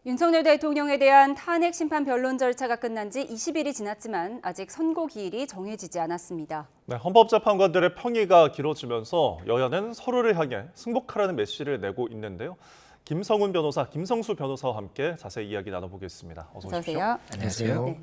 윤석열 대통령에 대한 탄핵 심판 변론 절차가 끝난 지 20일이 지났지만 아직 선고 기일이 정해지지 않았습니다. 네, 헌법재판관들의 평의가 길어지면서 여야는 서로를 향해 승복하라는 메시지를 내고 있는데요. 김성훈 변호사, 김성수 변호사와 함께 자세히 이야기 나눠보겠습니다. 어서 오십시오. 어서오세요. 안녕하세요. 네.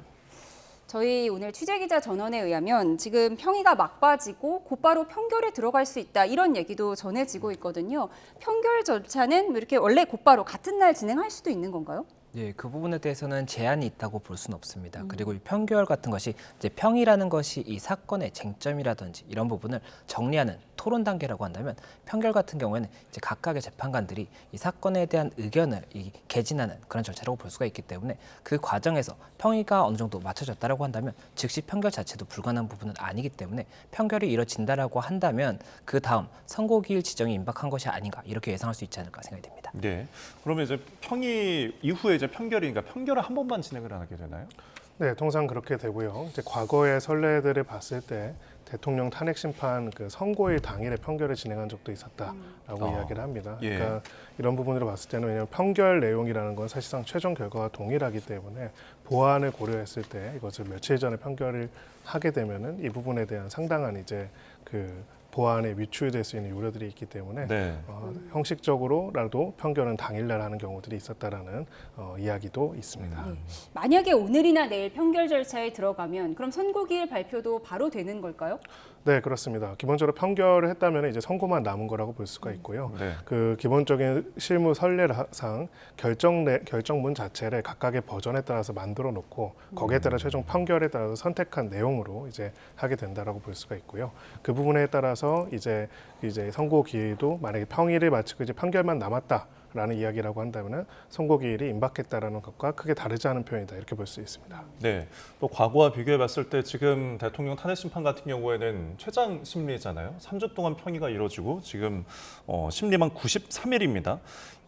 저희 오늘 취재기자 전원에 의하면 지금 평의가 막빠지고 곧바로 판결에 들어갈 수 있다 이런 얘기도 전해지고 있거든요. 판결 절차는 이렇게 원래 곧바로 같은 날 진행할 수도 있는 건가요? 네, 그 부분에 대해서는 제한이 있다고 볼 수는 없습니다. 그리고 이 판결 같은 것이 이제 평이라는 것이 이 사건의 쟁점이라든지 이런 부분을 정리하는 토론 단계라고 한다면 판결 같은 경우에는 이제 각각의 재판관들이 이 사건에 대한 의견을 개진하는 그런 절차라고 볼 수가 있기 때문에 그 과정에서 평의가 어느 정도 맞춰졌다라고 한다면 즉시 판결 자체도 불가능한 부분은 아니기 때문에 판결이 이뤄진다라고 한다면 그 다음 선고기일 지정이 임박한 것이 아닌가 이렇게 예상할 수 있지 않을까 생각이 됩니다. 네, 그러면 이제 평의 이후에 이제 판결이니까 판결을 한 번만 진행을 하게 되나요? 네, 통상 그렇게 되고요. 이제 과거의 선례들을 봤을 때 대통령 탄핵 심판 그 선고일 당일에 판결을 진행한 적도 있었다라고 이야기를 합니다. 예. 그러니까 이런 부분으로 봤을 때는 왜냐하면 판결 내용이라는 건 사실상 최종 결과와 동일하기 때문에 보완을 고려했을 때 이것을 며칠 전에 판결을 하게 되면은 이 부분에 대한 상당한 이제 그 보완에 위축될 수 있는 우려들이 있기 때문에 네. 형식적으로라도 판결은 당일날 하는 경우들이 있었다라는 이야기도 있습니다. 만약에 오늘이나 내일 판결 절차에 들어가면 그럼 선고기일 발표도 바로 되는 걸까요? 네, 그렇습니다. 기본적으로 판결을 했다면 이제 선고만 남은 거라고 볼 수가 있고요. 네. 그 기본적인 실무 선례상 결정문 자체를 각각의 버전에 따라서 만들어 놓고 거기에 따라 최종 판결에 따라서 선택한 내용으로 이제 하게 된다라고 볼 수가 있고요. 그 부분에 따라서 이제 선고 기일도 만약에 평일을 마치고 이제 판결만 남았다라는 이야기라고 한다면은 선고 기일이 임박했다라는 것과 크게 다르지 않은 표현이다 이렇게 볼 수 있습니다. 네, 또 과거와 비교해봤을 때 지금 대통령 탄핵 심판 같은 경우에는 최장 심리잖아요. 3주 동안 평의가 이루어지고 지금 심리만 93일입니다.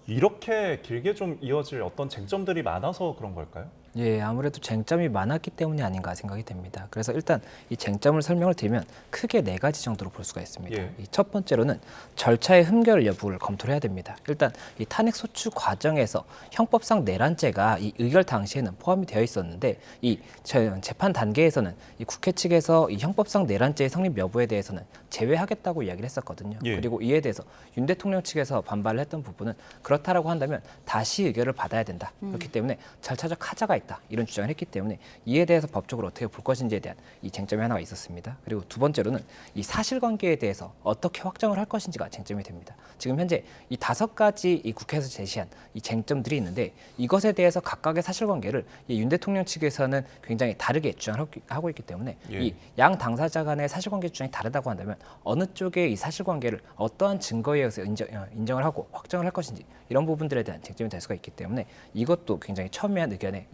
이렇게 길게 좀 이어질 어떤 쟁점들이 많아서 그런 걸까요? 예, 아무래도 쟁점이 많았기 때문이 아닌가 생각이 됩니다. 그래서 일단 이 쟁점을 설명을 드리면 크게 네 가지 정도로 볼 수가 있습니다. 예. 이 첫 번째로는 절차의 흠결 여부를 검토를 해야 됩니다. 일단 이 탄핵 소추 과정에서 형법상 내란죄가 이 의결 당시에는 포함이 되어 있었는데 이 재판 단계에서는 이 국회 측에서 이 형법상 내란죄의 성립 여부에 대해서는 제외하겠다고 이야기를 했었거든요. 예. 그리고 이에 대해서 윤 대통령 측에서 반발을 했던 부분은 그렇다라고 한다면 다시 의결을 받아야 된다. 그렇기 때문에 절차적 하자가 있다. 이런 주장을 했기 때문에 이에 대해서 법적으로 어떻게 볼 것인지에 대한 이 쟁점이 하나가 있었습니다. 그리고 두 번째로는 이 사실관계에 대해서 어떻게 확정을 할 것인지가 쟁점이 됩니다. 지금 현재 이 5가지 이 국회에서 제시한 이 쟁점들이 있는데 이것에 대해서 각각의 사실관계를 이 윤 대통령 측에서는 굉장히 다르게 주장을 하고 있기 때문에 예. 이 양 당사자 간의 사실관계 주장이 다르다고 한다면 어느 쪽의 이 사실관계를 어떠한 증거에 의해서 인정을 하고 확정을 할 것인지 이런 부분들에 대한 쟁점이 될 수가 있기 때문에 이것도 굉장히 첨예한 의견에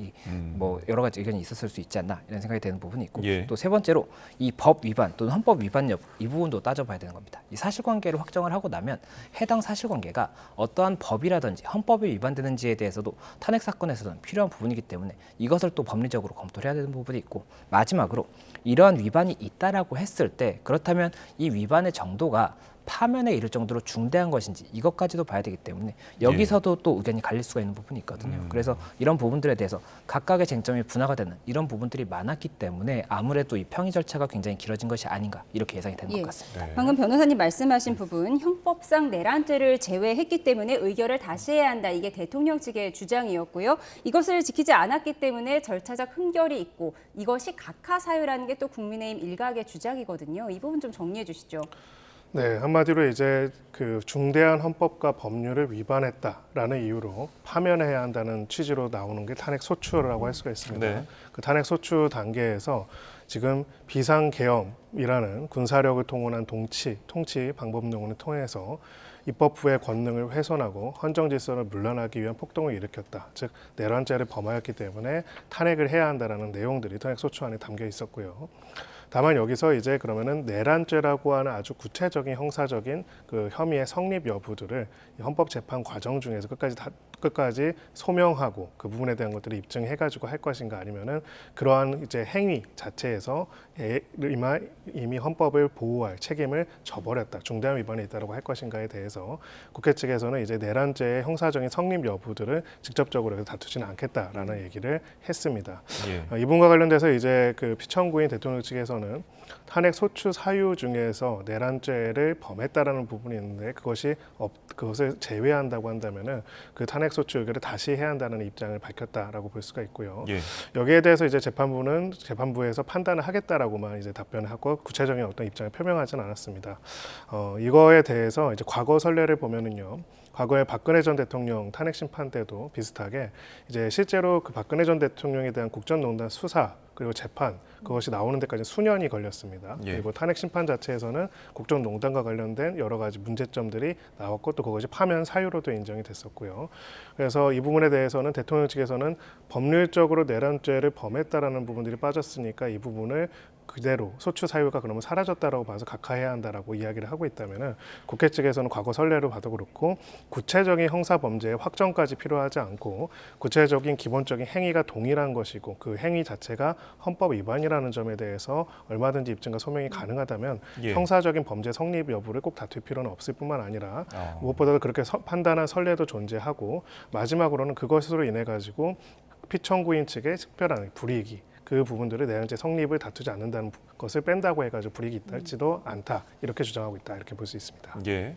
뭐 여러 가지 의견이 있었을 수 있지 않나 이런 생각이 드는 부분이 있고 예. 또 세 번째로 이 법 위반 또는 헌법 위반 여부 이 부분도 따져봐야 되는 겁니다. 이 사실관계를 확정을 하고 나면 해당 사실관계가 어떠한 법이라든지 헌법에 위반되는지에 대해서도 탄핵 사건에서는 필요한 부분이기 때문에 이것을 또 법리적으로 검토를 해야 되는 부분이 있고 마지막으로 이러한 위반이 있다라고 했을 때 그렇다면 이 위반의 정도가 파면에 이를 정도로 중대한 것인지 이것까지도 봐야 되기 때문에 여기서도 또 의견이 갈릴 수가 있는 부분이 있거든요. 그래서 이런 부분들에 대해서 각각의 쟁점이 분화가 되는 이런 부분들이 많았기 때문에 아무래도 이 평의 절차가 굉장히 길어진 것이 아닌가 이렇게 예상이 되는 것 같습니다. 네. 방금 변호사님 말씀하신 부분 형법상 내란죄를 제외했기 때문에 의결을 다시 해야 한다. 이게 대통령 측의 주장이었고요. 이것을 지키지 않았기 때문에 절차적 흠결이 있고 이것이 각하사유라는 게 또 국민의힘 일각의 주장이거든요. 이 부분 좀 정리해 주시죠. 네, 한마디로 이제 그 중대한 헌법과 법률을 위반했다라는 이유로 파면해야 한다는 취지로 나오는 게 탄핵 소추라고 할 수가 있습니다. 네. 그 탄핵 소추 단계에서 지금 비상계엄이라는 군사력을 동원한 통치 방법론을 통해서 입법부의 권능을 훼손하고 헌정 질서를 물러나기 위한 폭동을 일으켰다. 즉 내란죄를 범하였기 때문에 탄핵을 해야 한다라는 내용들이 탄핵 소추안에 담겨 있었고요. 다만 여기서 이제 그러면은 내란죄라고 하는 아주 구체적인 형사적인 그 혐의의 성립 여부들을 헌법재판 과정 중에서 끝까지 소명하고 그 부분에 대한 것들을 입증해가지고 할 것인가 아니면은 그러한 이제 행위 자체에서 이미 헌법을 보호할 책임을 져버렸다, 중대한 위반이 있다라고 할 것인가에 대해서 국회 측에서는 이제 내란죄의 형사적인 성립 여부들을 직접적으로 다투지는 않겠다라는 얘기를 했습니다. 예. 이 부분과 관련돼서 이제 그 피청구인 대통령 측에서는 탄핵 소추 사유 중에서 내란죄를 범했다라는 부분이 있는데 그것을 제외한다고 한다면은 그 탄핵 소추 의결을 다시 해야 한다는 입장을 밝혔다라고 볼 수가 있고요. 예. 여기에 대해서 이제 재판부는 재판부에서 판단을 하겠다라고만 이제 답변을 하고 구체적인 어떤 입장을 표명하지는 않았습니다. 이거에 대해서 이제 과거 선례를 보면은요. 과거에 박근혜 전 대통령 탄핵 심판 때도 비슷하게 이제 실제로 그 박근혜 전 대통령에 대한 국정농단 수사 그리고 재판 그것이 나오는 데까지 수년이 걸렸습니다. 예. 그리고 탄핵 심판 자체에서는 국정농단과 관련된 여러 가지 문제점들이 나왔고 또 그것이 파면 사유로도 인정이 됐었고요. 그래서 이 부분에 대해서는 대통령 측에서는 법률적으로 내란죄를 범했다라는 부분들이 빠졌으니까 이 부분을 그대로 소추 사유가 그러면 사라졌다라고 봐서 각하해야 한다라고 이야기를 하고 있다면은 국회 측에서는 과거 선례로 봐도 그렇고 구체적인 형사 범죄의 확정까지 필요하지 않고 구체적인 기본적인 행위가 동일한 것이고 그 행위 자체가 헌법 위반이라는 점에 대해서 얼마든지 입증과 소명이 가능하다면 예. 형사적인 범죄 성립 여부를 꼭 다툴 필요는 없을 뿐만 아니라 무엇보다도 그렇게 판단한 선례도 존재하고 마지막으로는 그것으로 인해 가지고 피청구인 측의 특별한 불이익이 그 부분들을 내란죄 성립을 다투지 않는다는 것을 뺀다고 해가지고 불이익이 있지도 않다 이렇게 주장하고 있다 이렇게 볼 수 있습니다. 예.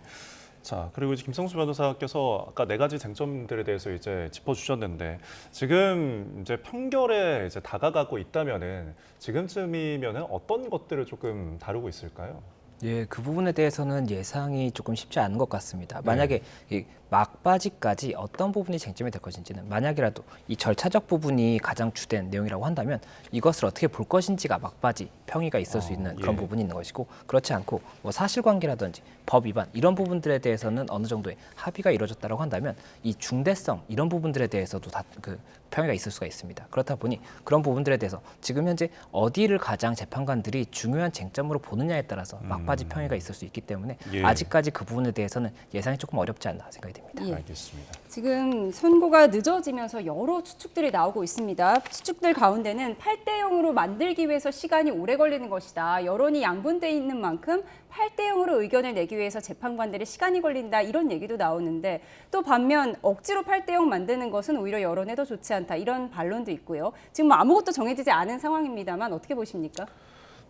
자, 그리고 이제 김성수 변호사께서 아까 네 가지 쟁점들에 대해서 이제 짚어주셨는데 지금 이제 판결에 이제 다가가고 있다면은 지금쯤이면은 어떤 것들을 조금 다루고 있을까요? 예, 그 부분에 대해서는 예상이 조금 쉽지 않은 것 같습니다. 만약에 이 막바지까지 어떤 부분이 쟁점이 될 것인지는 만약이라도 이 절차적 부분이 가장 주된 내용이라고 한다면 이것을 어떻게 볼 것인지가 막바지 평의가 있을 수 있는 그런 예. 부분이 있는 것이고 그렇지 않고 뭐 사실관계라든지 법 위반 이런 부분들에 대해서는 어느 정도의 합의가 이루어졌다고 한다면 이 중대성 이런 부분들에 대해서도 다 그 평의가 있을 수가 있습니다. 그렇다 보니 그런 부분들에 대해서 지금 현재 어디를 가장 재판관들이 중요한 쟁점으로 보느냐에 따라서 막바지 평의가 있을 수 있기 때문에 예. 아직까지 그 부분에 대해서는 예상이 조금 어렵지 않나 생각이 됩니다. 예. 알겠습니다. 지금 선고가 늦어지면서 여러 추측들이 나오고 있습니다. 추측들 가운데는 8대 0으로 만들기 위해서 시간이 오래 걸리는 것이다. 여론이 양분돼 있는 만큼 8대 0으로 의견을 내기 위해서 재판관들이 시간이 걸린다. 이런 얘기도 나오는데 또 반면 억지로 8대 0 만드는 것은 오히려 여론에 더 좋지 않다. 이런 반론도 있고요. 지금 뭐 아무것도 정해지지 않은 상황입니다만 어떻게 보십니까?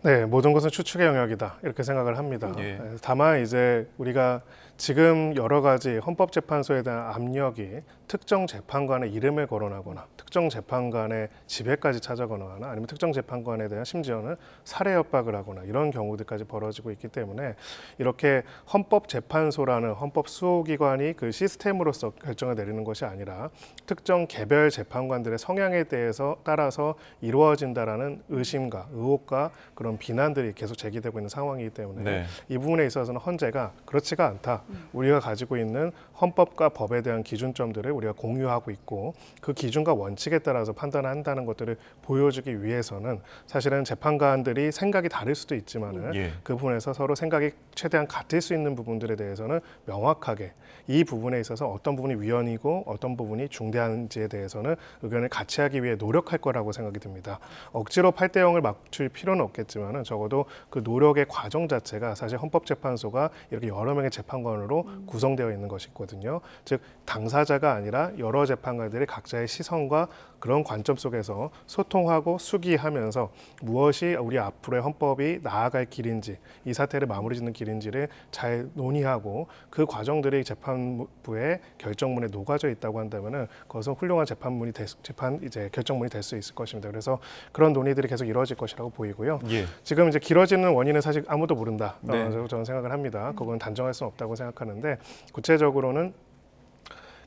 네, 모든 것은 추측의 영역이다 이렇게 생각을 합니다. 예. 다만 이제 우리가 지금 여러 가지 헌법재판소에 대한 압력이 특정 재판관의 이름을 거론하거나 특정 재판관의 집에까지 찾아가거나 아니면 특정 재판관에 대한 심지어는 살해 협박을 하거나 이런 경우들까지 벌어지고 있기 때문에 이렇게 헌법재판소라는 헌법 수호기관이 그 시스템으로서 결정을 내리는 것이 아니라 특정 개별 재판관들의 성향에 대해서 따라서 이루어진다라는 의심과 의혹과 그런 비난들이 계속 제기되고 있는 상황이기 때문에 네. 이 부분에 있어서는 헌재가 그렇지가 않다. 우리가 가지고 있는 헌법과 법에 대한 기준점들을 우리가 공유하고 있고 그 기준과 원칙에 따라서 판단한다는 것들을 보여주기 위해서는 사실은 재판관들이 생각이 다를 수도 있지만은 예. 그 부분에서 서로 생각이 최대한 같을 수 있는 부분들에 대해서는 명확하게 이 부분에 있어서 어떤 부분이 위헌이고 어떤 부분이 중대한지에 대해서는 의견을 같이 하기 위해 노력할 거라고 생각이 듭니다. 억지로 8대 0을 맞출 필요는 없겠지만은 적어도 그 노력의 과정 자체가 사실 헌법재판소가 이렇게 여러 명의 재판관으로 구성되어 있는 것이거든요. 즉 당사자가 아니라 여러 재판관들이 각자의 시선과 그런 관점 속에서 소통하고 수기하면서 무엇이 우리 앞으로의 헌법이 나아갈 길인지 이 사태를 마무리 짓는 길인지를 잘 논의하고 그 과정들이 재판부의 결정문에 녹아져 있다고 한다면은 그것은 훌륭한 결정문이 될 수 있을 것입니다. 그래서 그런 논의들이 계속 이루어질 것이라고 보이고요. 예. 지금 이제 길어지는 원인은 사실 아무도 모른다. 네. 저는 생각을 합니다. 그건 단정할 수는 없다고 생각하는데 구체적으로는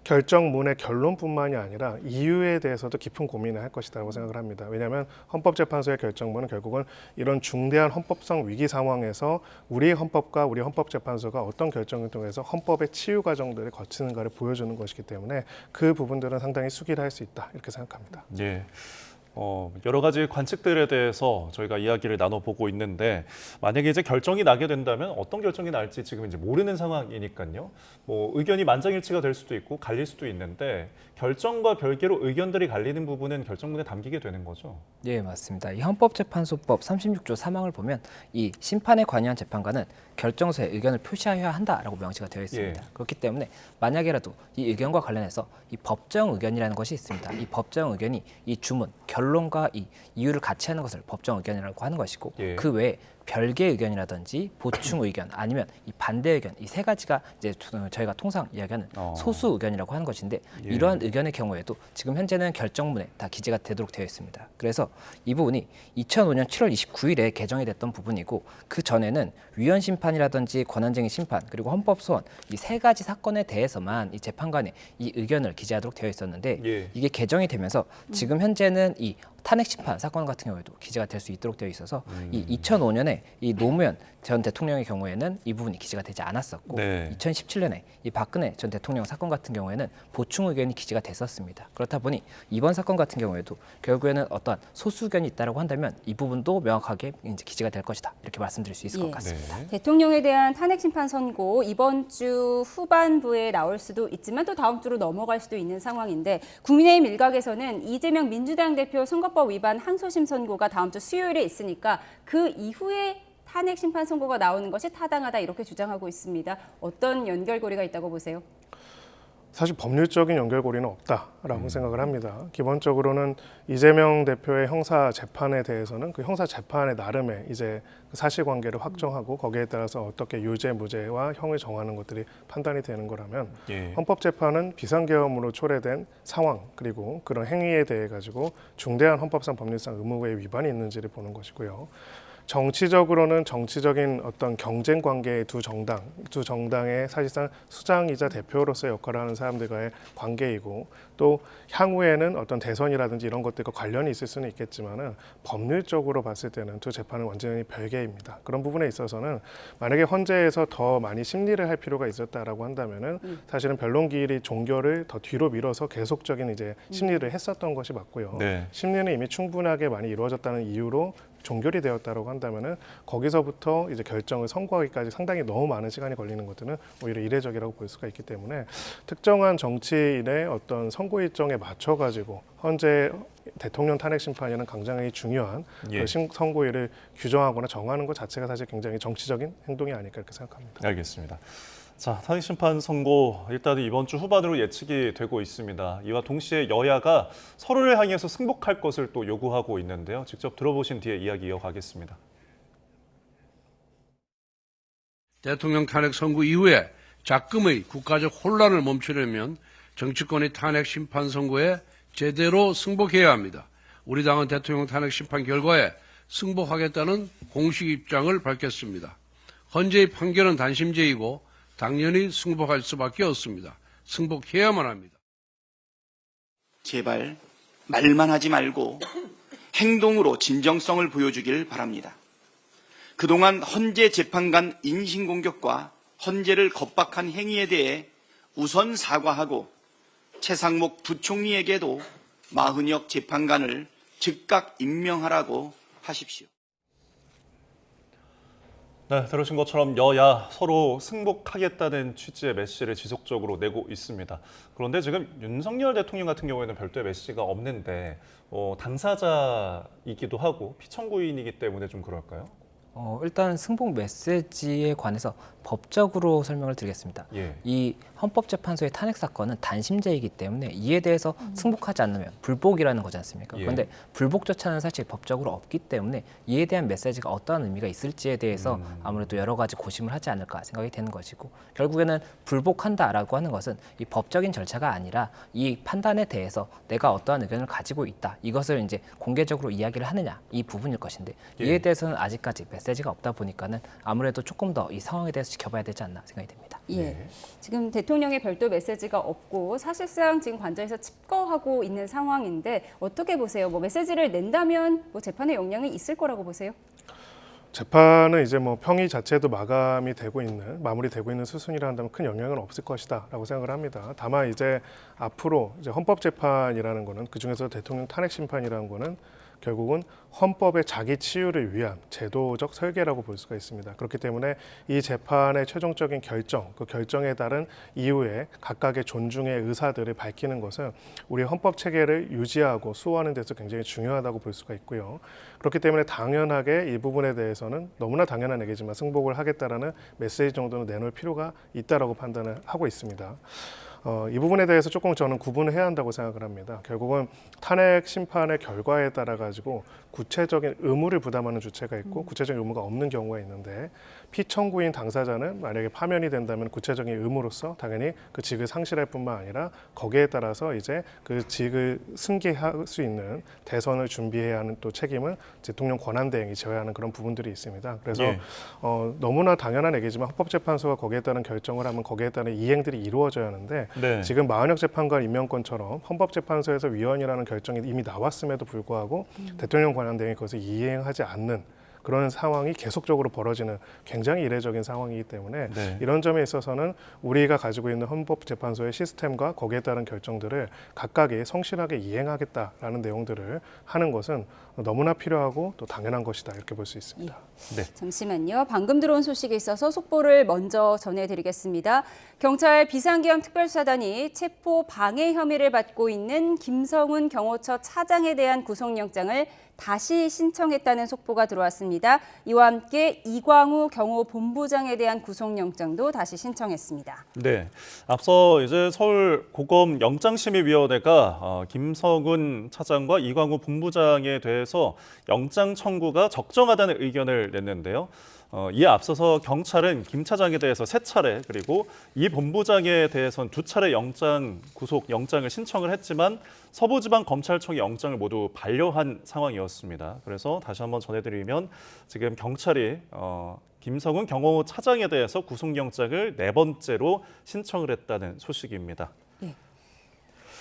결정문의 결론뿐만이 아니라 이유에 대해서도 깊은 고민을 할 것이라고 생각을 합니다. 왜냐하면 헌법재판소의 결정문은 결국은 이런 중대한 헌법성 위기 상황에서 우리의 헌법과 우리 헌법재판소가 어떤 결정을 통해서 헌법의 치유 과정들을 거치는가를 보여주는 것이기 때문에 그 부분들은 상당히 수기를 할 수 있다 이렇게 생각합니다. 예. 여러 가지 관측들에 대해서 저희가 이야기를 나눠보고 있는데 만약에 이제 결정이 나게 된다면 어떤 결정이 날지 지금 이제 모르는 상황이니까요. 뭐 의견이 만장일치가 될 수도 있고 갈릴 수도 있는데 결정과 별개로 의견들이 갈리는 부분은 결정문에 담기게 되는 거죠. 예, 맞습니다. 이 헌법재판소법 36조 3항을 보면 이 심판에 관여한 재판관은 결정서에 의견을 표시해야 한다라고 명시가 되어 있습니다. 예. 그렇기 때문에 만약에라도 이 의견과 관련해서 이 법정 의견이라는 것이 있습니다. 이 법정 의견이 이 주문, 결론과 이 이유를 같이 하는 것을 법정 의견이라고 하는 것이고 예. 그 외에 별개 의견이라든지 보충 의견 아니면 이 반대 의견 이 세 가지가 이제 저희가 통상 이야기하는 소수 의견이라고 하는 것인데 예. 이러한 의견의 경우에도 지금 현재는 결정문에 다 기재가 되도록 되어 있습니다. 그래서 이 부분이 2005년 7월 29일에 개정이 됐던 부분이고 그 전에는 위헌 심판이라든지 권한쟁의 심판 그리고 헌법 소원 이 세 가지 사건에 대해서만 이 재판관의 이 의견을 기재하도록 되어 있었는데 예. 이게 개정이 되면서 지금 현재는 이 탄핵 심판 사건 같은 경우에도 기재가 될 수 있도록 되어 있어서 이 2005년에 이 노무현 전 대통령의 경우에는 이 부분이 기재가 되지 않았었고 네. 2017년에 이 박근혜 전 대통령 사건 같은 경우에는 보충 의견이 기재가 됐었습니다. 그렇다 보니 이번 사건 같은 경우에도 결국에는 어떠한 소수 의견이 있다라고 한다면 이 부분도 명확하게 이제 기재가 될 것이다 이렇게 말씀드릴 수 있을 것 같습니다. 네. 대통령에 대한 탄핵 심판 선고 이번 주 후반부에 나올 수도 있지만 또 다음 주로 넘어갈 수도 있는 상황인데 국민의힘 일각에서는 이재명 민주당 대표 선거법 위반 항소심 선고가 다음 주 수요일에 있으니까 그 이후에 탄핵 심판 선고가 나오는 것이 타당하다 이렇게 주장하고 있습니다. 어떤 연결고리가 있다고 보세요? 사실 법률적인 연결고리는 없다라고 생각을 합니다. 기본적으로는 이재명 대표의 형사 재판에 대해서는 그 형사 재판의 나름의 이제 사실관계를 확정하고 거기에 따라서 어떻게 유죄, 무죄와 형을 정하는 것들이 판단이 되는 거라면 예. 헌법재판은 비상계엄으로 초래된 상황 그리고 그런 행위에 대해 가지고 중대한 헌법상 법률상 의무의 위반이 있는지를 보는 것이고요. 정치적으로는 정치적인 어떤 경쟁 관계의 두 정당의 사실상 수장이자 대표로서의 역할을 하는 사람들과의 관계이고 또 향후에는 어떤 대선이라든지 이런 것들과 관련이 있을 수는 있겠지만은 법률적으로 봤을 때는 두 재판은 완전히 별개입니다. 그런 부분에 있어서는 만약에 헌재에서 더 많이 심리를 할 필요가 있었다라고 한다면은 사실은 변론기일이 종결을 더 뒤로 밀어서 계속적인 이제 심리를 했었던 것이 맞고요. 네. 심리는 이미 충분하게 많이 이루어졌다는 이유로 종결이 되었다고 한다면은 거기서부터 이제 결정을 선고하기까지 상당히 너무 많은 시간이 걸리는 것들은 오히려 이례적이라고 볼 수가 있기 때문에 특정한 정치인의 어떤 선고 일정에 맞춰 가지고 현재 대통령 탄핵 심판이라는 굉장히 중요한 예. 선고일을 규정하거나 정하는 것 자체가 사실 굉장히 정치적인 행동이 아닐까 이렇게 생각합니다. 알겠습니다. 자, 탄핵 심판 선고 일단은 이번 주 후반으로 예측이 되고 있습니다. 이와 동시에 여야가 서로를 향해서 승복할 것을 또 요구하고 있는데요. 직접 들어보신 뒤에 이야기 이어가겠습니다. 대통령 탄핵 선고 이후에 작금의 국가적 혼란을 멈추려면 정치권의 탄핵 심판 선고에 제대로 승복해야 합니다. 우리 당은 대통령 탄핵 심판 결과에 승복하겠다는 공식 입장을 밝혔습니다. 헌재의 판결은 단심제이고 당연히 승복할 수밖에 없습니다. 승복해야만 합니다. 제발 말만 하지 말고 행동으로 진정성을 보여주길 바랍니다. 그동안 헌재 재판관 인신공격과 헌재를 겁박한 행위에 대해 우선 사과하고 최상목 부총리에게도 마흔역 재판관을 즉각 임명하라고 하십시오. 네, 들으신 것처럼 여야 서로 승복하겠다는 취지의 메시지를 지속적으로 내고 있습니다. 그런데 지금 윤석열 대통령 같은 경우에는 별도의 메시지가 없는데 당사자이기도 하고 피청구인이기 때문에 좀 그럴까요? 일단 승복 메시지에 관해서 법적으로 설명을 드리겠습니다. 예. 이 헌법재판소의 탄핵 사건은 단심제이기 때문에 이에 대해서 승복하지 않으면 불복이라는 거지 않습니까? 예. 그런데 불복조차는 사실 법적으로 없기 때문에 이에 대한 메시지가 어떠한 의미가 있을지에 대해서 아무래도 여러 가지 고심을 하지 않을까 생각이 되는 것이고 결국에는 불복한다라고 하는 것은 이 법적인 절차가 아니라 이 판단에 대해서 내가 어떠한 의견을 가지고 있다. 이것을 이제 공개적으로 이야기를 하느냐 이 부분일 것인데 이에 예. 대해서는 아직까지 메시지가 없다 보니까는 아무래도 조금 더 이 상황에 대해서 지켜봐야 되지 않나 생각이 됩니다. 예. 지금 대통령의 별도 메시지가 없고 사실상 지금 관저에서 칩거하고 있는 상황인데 어떻게 보세요? 뭐 메시지를 낸다면 뭐 재판에 영향이 있을 거라고 보세요? 재판은 이제 뭐 평의 자체도 마무리되고 있는 수순이라 한다면 큰 영향은 없을 것이다라고 생각을 합니다. 다만 이제 앞으로 이제 헌법재판이라는 거는 그 중에서 대통령 탄핵 심판이라는 거는 결국은 헌법의 자기 치유를 위한 제도적 설계라고 볼 수가 있습니다. 그렇기 때문에 이 재판의 최종적인 결정, 그 결정에 따른 이후에 각각의 존중의 의사들을 밝히는 것은 우리 헌법 체계를 유지하고 수호하는 데서 굉장히 중요하다고 볼 수가 있고요. 그렇기 때문에 당연하게 이 부분에 대해서는 너무나 당연한 얘기지만 승복을 하겠다라는 메시지 정도는 내놓을 필요가 있다라고 판단을 하고 있습니다. 이 부분에 대해서 조금 저는 구분을 해야 한다고 생각을 합니다. 결국은 탄핵 심판의 결과에 따라 가지고 구체적인 의무를 부담하는 주체가 있고 구체적인 의무가 없는 경우가 있는데 피청구인 당사자는 만약에 파면이 된다면 구체적인 의무로서 당연히 그 직을 상실할 뿐만 아니라 거기에 따라서 이제 그 직을 승계할 수 있는 대선을 준비해야 하는 또 책임을 대통령 권한대행이 져야 하는 그런 부분들이 있습니다. 그래서 예. 너무나 당연한 얘기지만 헌법재판소가 거기에 따른 결정을 하면 거기에 따른 이행들이 이루어져야 하는데 네. 지금 마은혁 재판관 임명권처럼 헌법재판소에서 위헌이라는 결정이 이미 나왔음에도 불구하고 대통령 권한대행이 그것을 이행하지 않는 그런 상황이 계속적으로 벌어지는 굉장히 이례적인 상황이기 때문에 네. 이런 점에 있어서는 우리가 가지고 있는 헌법재판소의 시스템과 거기에 따른 결정들을 각각이 성실하게 이행하겠다라는 내용들을 하는 것은 너무나 필요하고 또 당연한 것이다 이렇게 볼 수 있습니다. 네. 잠시만요. 방금 들어온 소식이 있어서 속보를 먼저 전해드리겠습니다. 경찰 비상계엄 특별수사단이 체포 방해 혐의를 받고 있는 김성훈 경호처 차장에 대한 구속영장을 다시 신청했다는 속보가 들어왔습니다. 이와 함께 이광우 경호본부장에 대한 구속영장도 다시 신청했습니다. 네, 앞서 이제 서울고검 영장심의위원회가 김성훈 차장과 이광우 본부장에 대해서 영장 청구가 적정하다는 의견을 냈는데요. 이에 앞서서 경찰은 김 차장에 대해서 3차례 그리고 이 본부장에 대해서는 2차례 구속 영장을 신청을 했지만 서부지방검찰청이 영장을 모두 반려한 상황이었습니다. 그래서 다시 한번 전해드리면 지금 경찰이 김성훈 경호차장에 대해서 구속영장을 4번째로 신청을 했다는 소식입니다.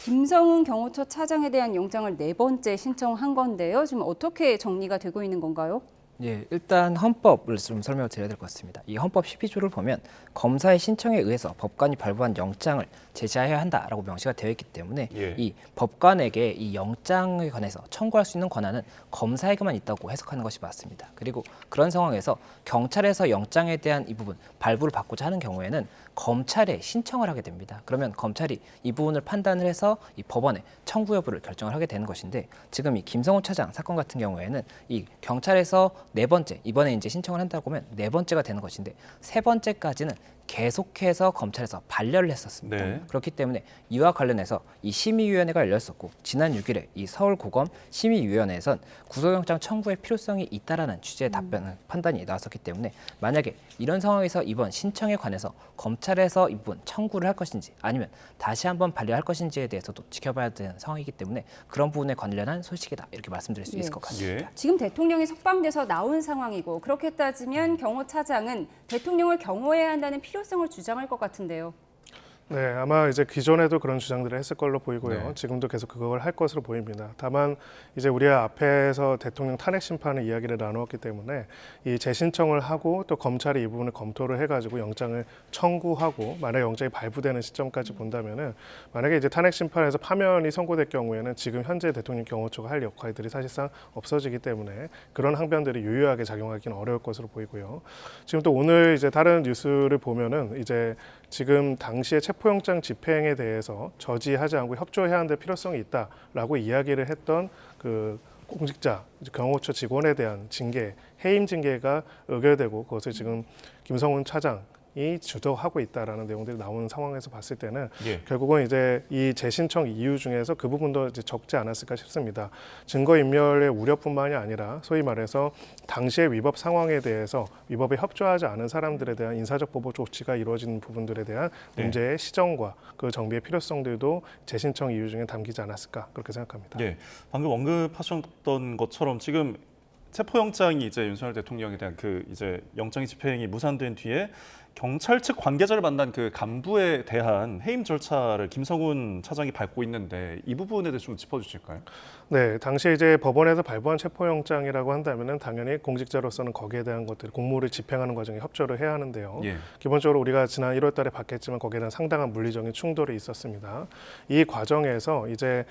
김성훈 경호처 차장에 대한 영장을 4번째 신청한 건데요. 지금 어떻게 정리가 되고 있는 건가요? 예, 일단 헌법을 좀 설명을 드려야 될 것 같습니다. 이 헌법 12조를 보면 검사의 신청에 의해서 법관이 발부한 영장을 제시해야 한다라고 명시가 되어 있기 때문에 예. 이 법관에게 이 영장에 관해서 청구할 수 있는 권한은 검사에게만 있다고 해석하는 것이 맞습니다. 그리고 그런 상황에서 경찰에서 영장에 대한 이 부분 발부를 받고자 하는 경우에는 검찰에 신청을 하게 됩니다. 그러면 검찰이 이 부분을 판단을 해서 이 법원에 청구 여부를 결정을 하게 되는 것인데 지금 이 김성훈 차장 사건 같은 경우에는 이 경찰에서 4번째 이번에 이제 신청을 한다고 하면 4번째가 되는 것인데 3번째까지는 계속해서 검찰에서 반려를 했었습니다. 네. 그렇기 때문에 이와 관련해서 이 심의위원회가 열렸었고 지난 6일에 이 서울고검 심의위원회에선 구속영장 청구의 필요성이 있다라는 취지의 판단이 나왔었기 때문에 만약에 이런 상황에서 이번 신청에 관해서 검찰에서 이 부분 청구를 할 것인지 아니면 다시 한번 반려할 것인지에 대해서도 지켜봐야 되는 상황이기 때문에 그런 부분에 관련한 소식이다 이렇게 말씀드릴 수 있을 것 같습니다. 예. 지금 대통령이 석방돼서 나온 상황이고 그렇게 따지면 경호차장은 대통령을 경호해야 한다는 필요성을 주장할 것 같은데요. 네, 아마 이제 기존에도 그런 주장들을 했을 걸로 보이고요. 네. 지금도 계속 그걸 할 것으로 보입니다. 다만 이제 우리 앞에서 대통령 탄핵 심판의 이야기를 나누었기 때문에 이 재신청을 하고 또 검찰이 이 부분을 검토를 해가지고 영장을 청구하고 만약 영장이 발부되는 시점까지 본다면은 만약에 이제 탄핵 심판에서 파면이 선고될 경우에는 지금 현재 대통령 경호처가 할 역할들이 사실상 없어지기 때문에 그런 항변들이 유효하게 작용하기는 어려울 것으로 보이고요. 지금 또 오늘 이제 다른 뉴스를 보면은 이제 지금 당시에 체포영장 집행에 대해서 저지하지 않고 협조해야 하는 데 필요성이 있다라고 이야기를 했던 그 공직자, 경호처 직원에 대한 징계, 해임 징계가 의결되고 그것을 지금 김성훈 차장이 주도하고 있다라는 내용들이 나오는 상황에서 봤을 때는 예. 결국은 이제 이 재신청 이유 중에서 그 부분도 이제 적지 않았을까 싶습니다. 증거인멸의 우려뿐만이 아니라 소위 말해서 당시의 위법 상황에 대해서 위법에 협조하지 않은 사람들에 대한 인사적 보복 조치가 이루어지는 부분들에 대한 문제의 시정과 그 정비의 필요성들도 재신청 이유 중에 담기지 않았을까 그렇게 생각합니다. 예, 방금 언급하셨던 것처럼 지금 체포영장이 이제 윤석열 대통령에 대한 그 이제 영장이 집행이 무산된 뒤에 경찰 측 관계자를 만난 그 간부에 대한 해임 절차를 김성훈 차장이 밟고 있는데 이 부분에 대해서 좀 짚어주실까요? 네, 당시에 이제 법원에서 발부한 체포영장이라고 한다면은 당연히 공직자로서는 거기에 대한 것들 공무를 집행하는 과정에 협조를 해야 하는데요. 예. 기본적으로 우리가 지난 1월달에 봤겠지만 거기에 대한 상당한 물리적인 충돌이 있었습니다. 이 과정에서 이제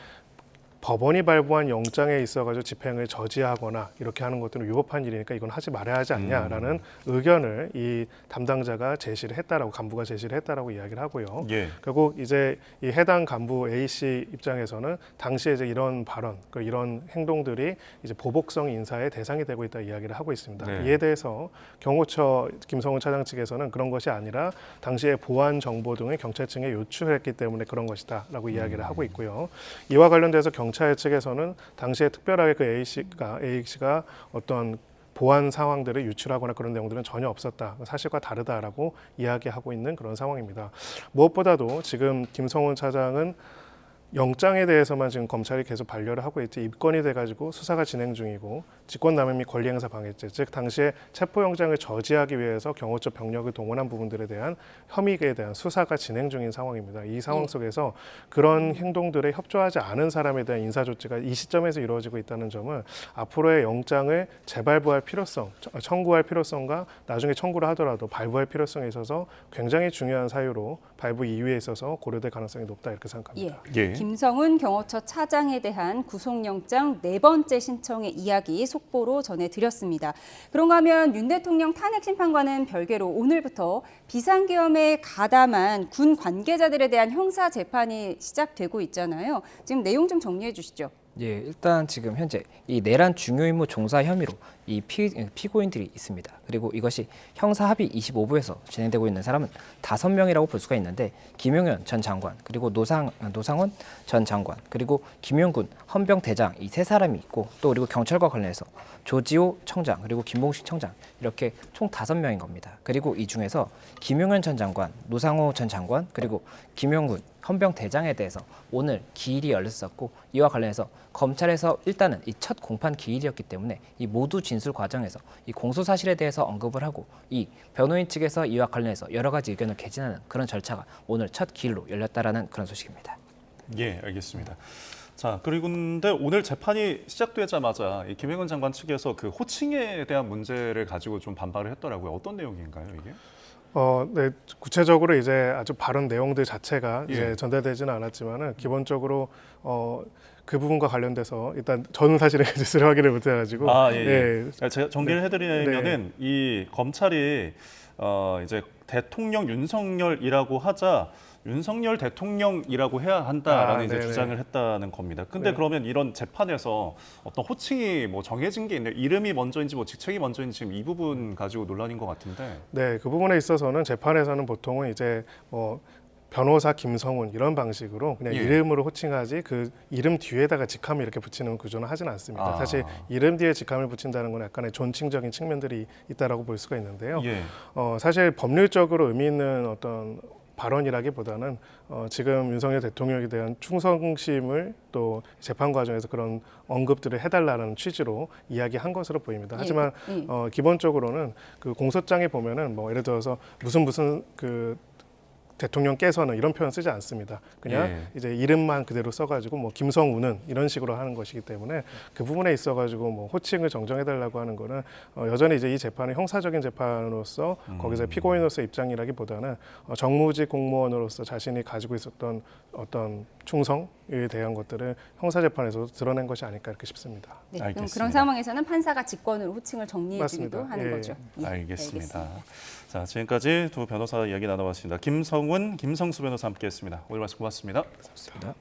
법원이 발부한 영장에 있어가지고 집행을 저지하거나 이렇게 하는 것들은 위법한 일이니까 이건 하지 말아야 하지 않냐라는 의견을 이 담당자가 제시를 했다라고 간부가 제시를 했다라고 이야기를 하고요. 예. 결국 이제 이 해당 간부 A 씨 입장에서는 당시에 이제 이런 발언, 이런 행동들이 이제 보복성 인사의 대상이 되고 있다 이야기를 하고 있습니다. 네. 이에 대해서 경호처 김성훈 차장 측에서는 그런 것이 아니라 당시에 보안 정보 등을 경찰청에 요출했기 때문에 그런 것이다라고 이야기를 하고 있고요. 이와 관련돼서 경찰 측에서는 당시에 특별하게 그 A 씨가 어떤 보안 상황들을 유출하거나 그런 내용들은 전혀 없었다. 사실과 다르다라고 이야기하고 있는 그런 상황입니다. 무엇보다도 지금 김성훈 차장은 영장에 대해서만 지금 검찰이 계속 반려를 하고 있지 입건이 돼가지고 수사가 진행 중이고 직권남용 및 권리행사 방해죄, 즉 당시에 체포영장을 저지하기 위해서 경호처 병력을 동원한 부분들에 대한 혐의에 대한 수사가 진행 중인 상황입니다. 이 상황 속에서 그런 행동들에 협조하지 않은 사람에 대한 인사조치가 이 시점에서 이루어지고 있다는 점은 앞으로의 영장을 재발부할 필요성, 청구할 필요성과 나중에 청구를 하더라도 발부할 필요성에 있어서 굉장히 중요한 사유로 발부 이유에 있어서 고려될 가능성이 높다 이렇게 생각합니다. 예. 김성훈 경호처 차장에 대한 구속영장 4번째 신청의 이야기 속보로 전해드렸습니다. 그런가 하면 윤 대통령 탄핵 심판과는 별개로 오늘부터 비상계엄에 가담한 군 관계자들에 대한 형사 재판이 시작되고 있잖아요. 지금 내용 좀 정리해 주시죠. 예, 일단 지금 현재 이 내란 중요 임무 종사 혐의로 이 피고인들이 있습니다. 그리고 이것이 형사 합의 25부에서 진행되고 있는 사람은 5명이라고 볼 수가 있는데 김용현 전 장관, 그리고 노상원 전 장관, 그리고 김용군 헌병대장 이 3사람이 있고 또 그리고 경찰과 관련해서 조지호 청장, 그리고 김봉식 청장 이렇게 총 5명인 겁니다. 그리고 이 중에서 김용현 전 장관, 노상호 전 장관, 그리고 김용군 헌병대장에 대해서 오늘 기일이 열렸었고 이와 관련해서 검찰에서 일단은 이 첫 공판 기일이었기 때문에 이 모두 진술 과정에서 이 공소 사실에 대해서 언급을 하고 이 변호인 측에서 이와 관련해서 여러 가지 의견을 개진하는 그런 절차가 오늘 첫 기일로 열렸다라는 그런 소식입니다. 예, 알겠습니다. 자, 그리고 근데 오늘 재판이 시작되자마자 이 김영현 장관 측에서 그 호칭에 대한 문제를 가지고 좀 반발을 했더라고요. 어떤 내용인가요, 이게? 네, 구체적으로 이제 아주 발언 내용들 자체가 이제 예. 전달되지는 않았지만은 기본적으로 그 부분과 관련돼서 일단 저는 사실은 뉴스를 확인을 못해가지고 제가 정리를 해드리면은 이 검찰이 이제 대통령 윤석열이라고 하자 윤석열 대통령이라고 해야 한다라는 이제 주장을 했다는 겁니다. 근데 그러면 이런 재판에서 어떤 호칭이 뭐 정해진 게 있나요? 이름이 먼저인지 뭐 직책이 먼저인지 지금 이 부분 가지고 논란인 것 같은데. 네, 그 부분에 있어서는 재판에서는 보통은 이제 변호사 김성훈 이런 방식으로 그냥 이름으로 호칭하지 그 이름 뒤에다가 직함을 이렇게 붙이는 구조는 하진 않습니다. 사실 이름 뒤에 직함을 붙인다는 건 약간의 존칭적인 측면들이 있다라고 볼 수가 있는데요. 사실 법률적으로 의미 있는 어떤 발언이라기보다는 지금 윤석열 대통령에 대한 충성심을 또 재판 과정에서 그런 언급들을 해달라는 취지로 이야기한 것으로 보입니다. 하지만 기본적으로는 그 공소장에 보면은 뭐 예를 들어서 무슨 그 대통령께서는 이런 표현 쓰지 않습니다. 그냥 이제 이름만 그대로 써가지고 뭐 김성우는 이런 식으로 하는 것이기 때문에 그 부분에 있어가지고 뭐 호칭을 정정해달라고 하는 거는 여전히 이제 이 재판은 형사적인 재판으로서 거기서 피고인으로서 입장이라기보다는 정무직 공무원으로서 자신이 가지고 있었던 어떤 충성에 대한 것들을 형사 재판에서 드러낸 것이 아닐까 이렇게 싶습니다. 네, 그럼 그런 상황에서는 판사가 직권으로 호칭을 정리해주기도 하는 거죠. 알겠습니다. 자, 지금까지 두 변호사 이야기 나눠봤습니다. 김성훈, 김성수 변호사 함께했습니다. 오늘 말씀 고맙습니다. 고맙습니다.